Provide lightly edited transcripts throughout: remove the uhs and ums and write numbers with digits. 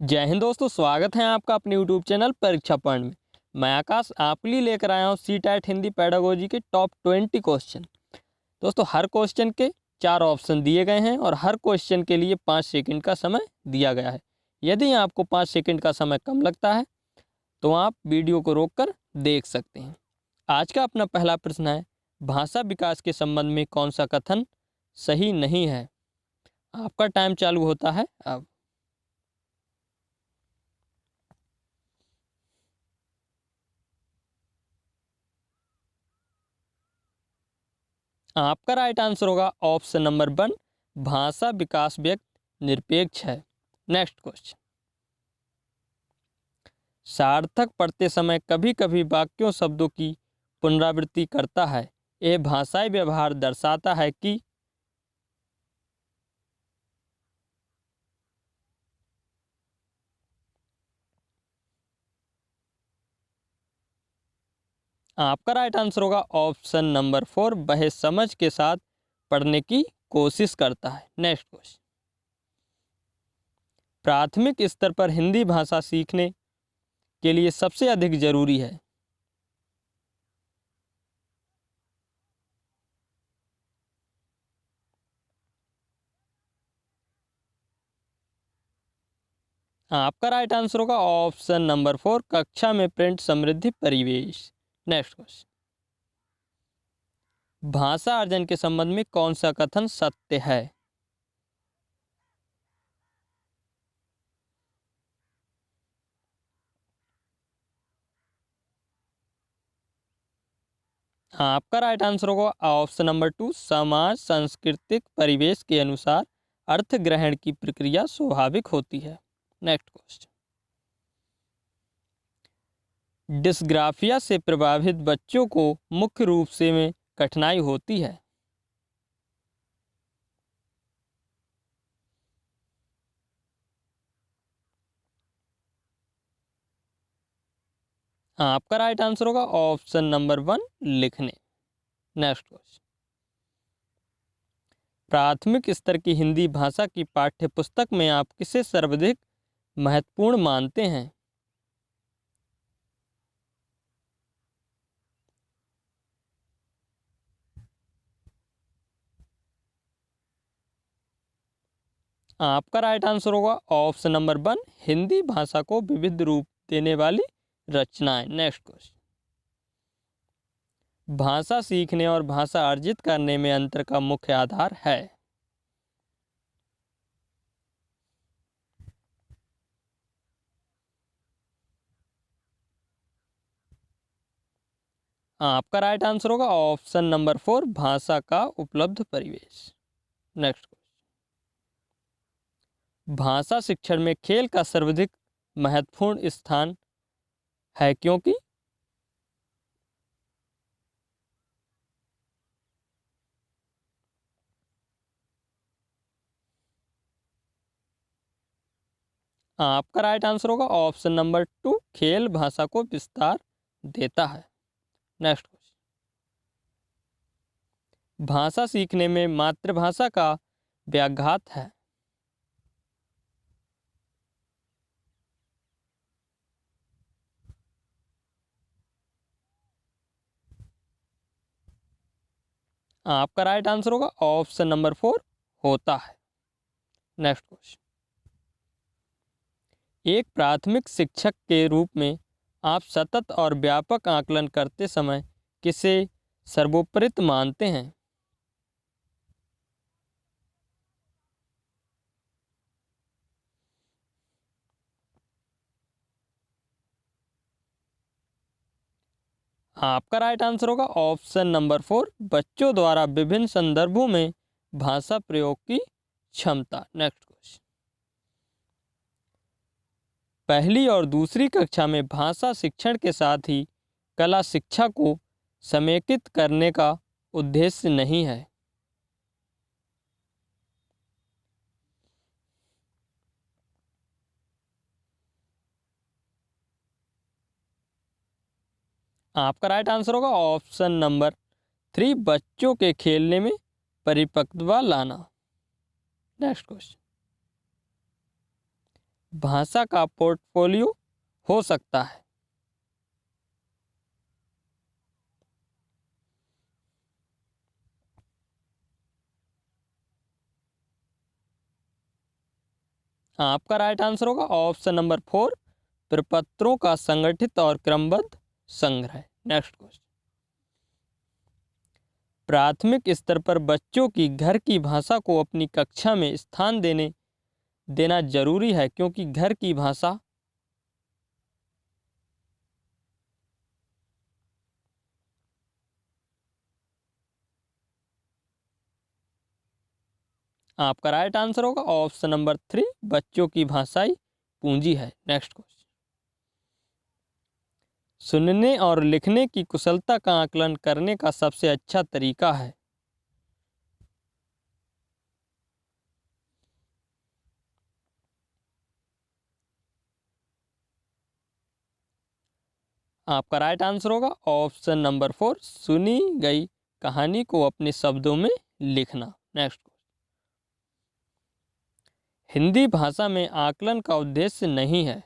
जय हिंद दोस्तों, स्वागत है आपका अपने यूट्यूब चैनल परीक्षा पॉइंट में। मैं आकाश आपके लिए लेकर आया हूँ सीटेट हिंदी पेडागोजी के टॉप 20 क्वेश्चन। दोस्तों, हर क्वेश्चन के 4 ऑप्शन दिए गए हैं और हर क्वेश्चन के लिए 5 सेकंड का समय दिया गया है। यदि आपको 5 सेकंड का समय कम लगता है तो आप वीडियो को रोककर देख सकते हैं। आज का अपना पहला प्रश्न है, भाषा विकास के संबंध में कौन सा कथन सही नहीं है। आपका टाइम चालू होता है अब। आपका राइट आंसर होगा ऑप्शन नंबर 1, भाषा विकास व्यक्ति निरपेक्ष है। नेक्स्ट क्वेश्चन, सार्थक पढ़ते समय कभी कभी वाक्यों शब्दों की पुनरावृत्ति करता है। यह भाषाई व्यवहार दर्शाता है कि। आपका राइट आंसर होगा ऑप्शन नंबर 4, वह समझ के साथ पढ़ने की कोशिश करता है। नेक्स्ट क्वेश्चन, प्राथमिक स्तर पर हिंदी भाषा सीखने के लिए सबसे अधिक जरूरी है। आपका राइट आंसर होगा ऑप्शन नंबर 4, कक्षा में प्रिंट समृद्धि परिवेश। नेक्स्ट क्वेश्चन, भाषा अर्जन के संबंध में कौन सा कथन सत्य है। आपका राइट आंसर होगा ऑप्शन नंबर 2, समाज सांस्कृतिक परिवेश के अनुसार अर्थ ग्रहण की प्रक्रिया स्वाभाविक होती है। नेक्स्ट क्वेश्चन, डिस्ग्राफिया से प्रभावित बच्चों को मुख्य रूप से में कठिनाई होती है। आपका राइट आंसर होगा ऑप्शन नंबर 1, लिखने। नेक्स्ट क्वेश्चन, प्राथमिक स्तर की हिंदी भाषा की पाठ्य पुस्तक में आप किसे सर्वाधिक महत्वपूर्ण मानते हैं। आपका राइट आंसर होगा ऑप्शन नंबर 1, हिंदी भाषा को विविध रूप देने वाली रचनाएं। नेक्स्ट क्वेश्चन, भाषा सीखने और भाषा अर्जित करने में अंतर का मुख्य आधार है। आपका राइट आंसर होगा ऑप्शन नंबर 4, भाषा का उपलब्ध परिवेश। नेक्स्ट क्वेश्चन, भाषा शिक्षण में खेल का सर्वाधिक महत्वपूर्ण स्थान है क्योंकि। आपका राइट आंसर होगा ऑप्शन नंबर 2, खेल भाषा को विस्तार देता है। नेक्स्ट क्वेश्चन, भाषा सीखने में मातृभाषा का व्याघात है। आपका राइट आंसर होगा ऑप्शन नंबर 4, होता है। नेक्स्ट क्वेश्चन, एक प्राथमिक शिक्षक के रूप में आप सतत और व्यापक आकलन करते समय किसे सर्वोपरि मानते हैं। आपका राइट आंसर होगा ऑप्शन नंबर 4, बच्चों द्वारा विभिन्न संदर्भों में भाषा प्रयोग की क्षमता। नेक्स्ट क्वेश्चन, पहली और दूसरी कक्षा में भाषा शिक्षण के साथ ही कला शिक्षा को समेकित करने का उद्देश्य नहीं है। आपका राइट आंसर होगा ऑप्शन नंबर 3, बच्चों के खेलने में परिपक्वता लाना। नेक्स्ट क्वेश्चन, भाषा का पोर्टफोलियो हो सकता है? आपका राइट आंसर होगा ऑप्शन नंबर 4, प्रपत्रों का संगठित और क्रमबद्ध संग्रह। नेक्स्ट क्वेश्चन, प्राथमिक स्तर पर बच्चों की घर की भाषा को अपनी कक्षा में स्थान देना जरूरी है क्योंकि घर की भाषा आपका राइट आंसर होगा ऑप्शन नंबर 3, बच्चों की भाषाई पूंजी है। नेक्स्ट क्वेश्चन, सुनने और लिखने की कुशलता का आकलन करने का सबसे अच्छा तरीका है? आपका राइट आंसर होगा ऑप्शन नंबर 4, सुनी गई कहानी को अपने शब्दों में लिखना। नेक्स्ट, हिंदी भाषा में आकलन का उद्देश्य नहीं है?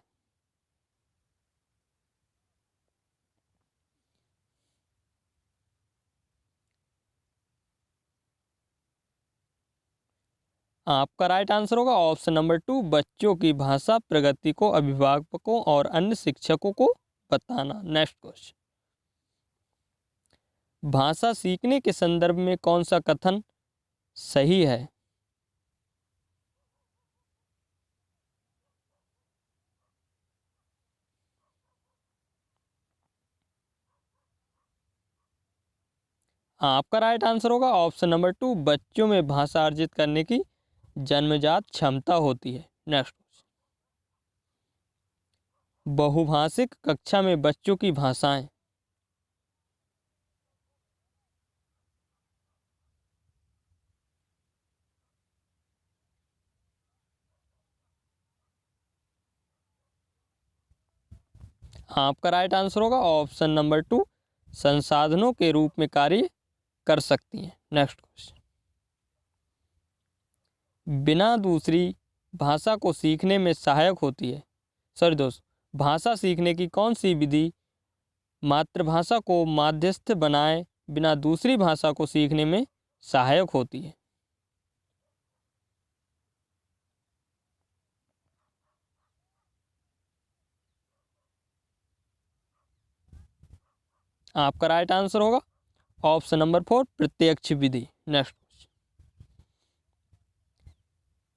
आपका राइट आंसर होगा ऑप्शन नंबर 2, बच्चों की भाषा प्रगति को अभिभावकों और अन्य शिक्षकों को बताना। नेक्स्ट क्वेश्चन, भाषा सीखने के संदर्भ में कौन सा कथन सही है? आपका राइट आंसर होगा ऑप्शन नंबर 2, बच्चों में भाषा अर्जित करने की जन्मजात क्षमता होती है। नेक्स्ट, बहुभाषिक कक्षा में बच्चों की भाषाएं। आपका राइट आंसर होगा ऑप्शन नंबर 2, संसाधनों के रूप में कार्य कर सकती हैं। नेक्स्ट क्वेश्चन, बिना दूसरी भाषा को सीखने में सहायक होती है। सॉरी दोस्त, भाषा सीखने की कौन सी विधि मातृभाषा को माध्यस्थ बनाए बिना दूसरी भाषा को सीखने में सहायक होती है? आपका राइट आंसर होगा ऑप्शन नंबर 4, प्रत्यक्ष विधि। नेक्स्ट,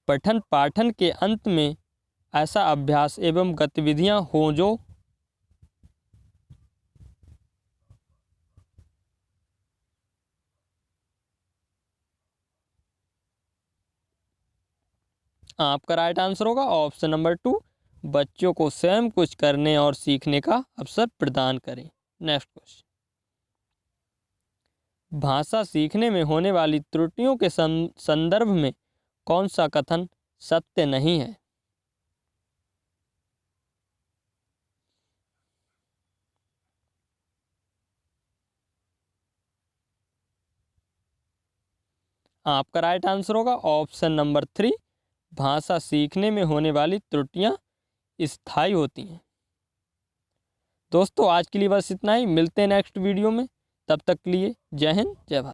पठन पाठन के अंत में ऐसा अभ्यास एवं गतिविधियां हों जो आपका राइट आंसर होगा ऑप्शन नंबर 2, बच्चों को स्वयं कुछ करने और सीखने का अवसर प्रदान करें। नेक्स्ट क्वेश्चन, भाषा सीखने में होने वाली त्रुटियों के संदर्भ में कौन सा कथन सत्य नहीं है? आपका राइट आंसर होगा ऑप्शन नंबर 3, भाषा सीखने में होने वाली त्रुटियां स्थायी होती हैं। दोस्तों आज के लिए बस इतना ही, मिलते हैं नेक्स्ट वीडियो में, तब तक के लिए जय हिंद जय भारत।